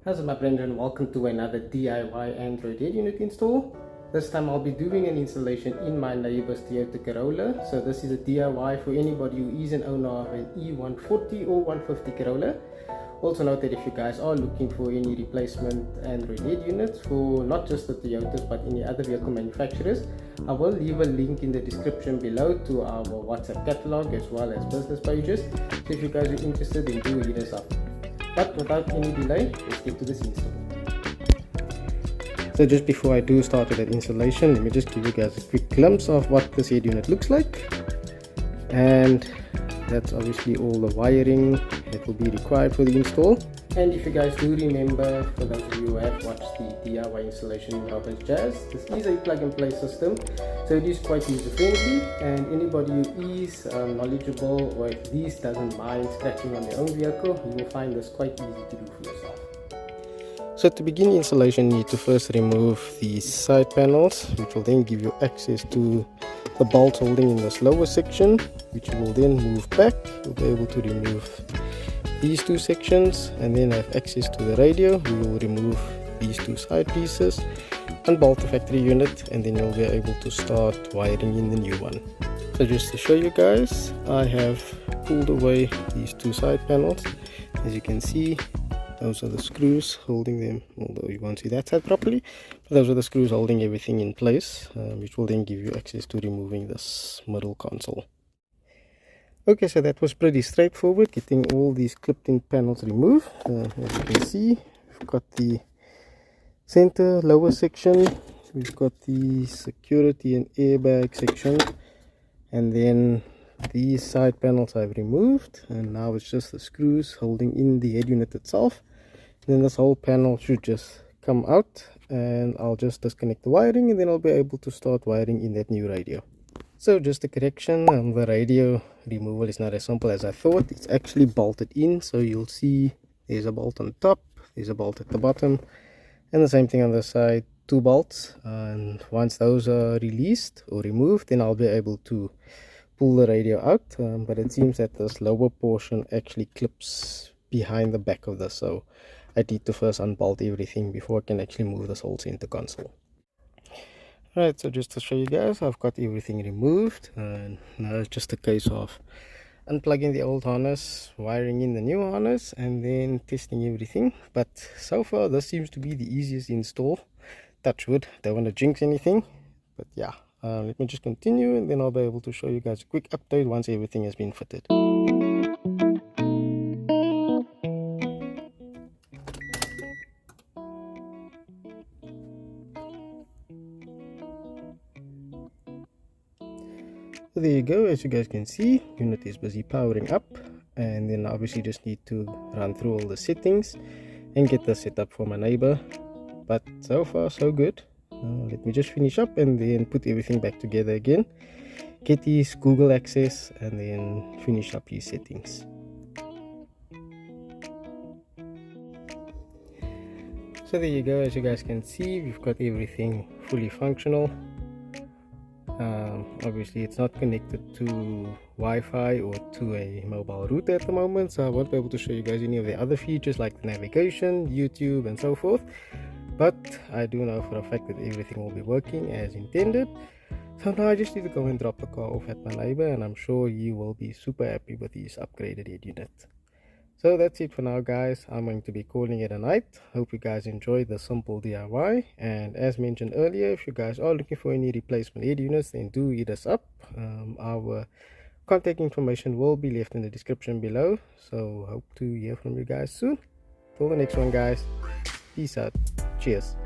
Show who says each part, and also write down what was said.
Speaker 1: How's it, my friend, and welcome to another DIY Android head unit install. This time I'll be doing an installation in my neighbor's Toyota Corolla. So this is a DIY for anybody who is an owner of an E140 or 150 Corolla. Also note that if you guys are looking for any replacement Android head units for not just the Toyotas but any other vehicle manufacturers, I will leave a link in the description below to our WhatsApp catalog as well as business pages. So if you guys are interested, then do hit us up. But without any delay, let's get to this install. So just before I do start with that installation, let me just give you guys a quick glimpse of what this head unit looks like. And that's obviously all the wiring that will be required for the install. And if you guys do remember, for those of you who have watched the DIY installation in Robin's Jazz, this is a plug and play system, so it is quite user friendly, and anybody who is knowledgeable or at least doesn't mind scratching on their own vehicle, you will find this quite easy to do for yourself. So to begin the installation, you need to first remove the side panels, which will then give you access to the bolts holding in this lower section, which you will then move back. You'll be able to remove these two sections and then have access to the radio. We will remove these two side pieces, unbolt the factory unit, and then you'll be able to start wiring in the new one. So just to show you guys, I have pulled away these two side panels. As you can see, those are the screws holding them, although you won't see that side properly, but those are the screws holding everything in place, which will then give you access to removing this middle console. Okay, so that was pretty straightforward, getting all these clipped in panels removed. As you can see, we've got the center lower section, we've got the security and airbag section, and then these side panels I've removed, and now it's just the screws holding in the head unit itself. And then this whole panel should just come out, and I'll just disconnect the wiring, and then I'll be able to start wiring in that new radio. So just a correction, the radio removal is not as simple as I thought. It's actually bolted in, so you'll see there's a bolt on top, there's a bolt at the bottom, and the same thing on the side, two bolts. And once those are released or removed, then I'll be able to pull the radio out, but it seems that this lower portion actually clips behind the back of this, so I need to first unbolt everything before I can actually move this whole center console. Right, so just to show you guys, I've got everything removed, and now it's just a case of unplugging the old harness, wiring in the new harness, and then testing everything. But so far this seems to be the easiest install. Touch wood, don't want to jinx anything, but yeah, let me just continue, and then I'll be able to show you guys a quick update once everything has been fitted. So there you go, as you guys can see, unit is busy powering up, and then obviously just need to run through all the settings and get this set up for my neighbor. But so far so good. Let me just finish up and then put everything back together again, get his Google access, and then finish up his settings. So there you go, as you guys can see, we've got everything fully functional. Obviously it's not connected to Wi-Fi or to a mobile router at the moment, so I won't be able to show you guys any of the other features like the navigation, YouTube, and so forth. But I do know for a fact that everything will be working as intended. So now I just need to go and drop the car off at my neighbor, and I'm sure he will be super happy with his upgraded head unit. So that's it for now, guys. I'm going to be calling it a night. Hope you guys enjoyed the simple DIY, and as mentioned earlier, if you guys are looking for any replacement head units, then do hit us up. Our contact information will be left in the description below, so hope to hear from you guys soon. Till the next one, guys, peace out, cheers.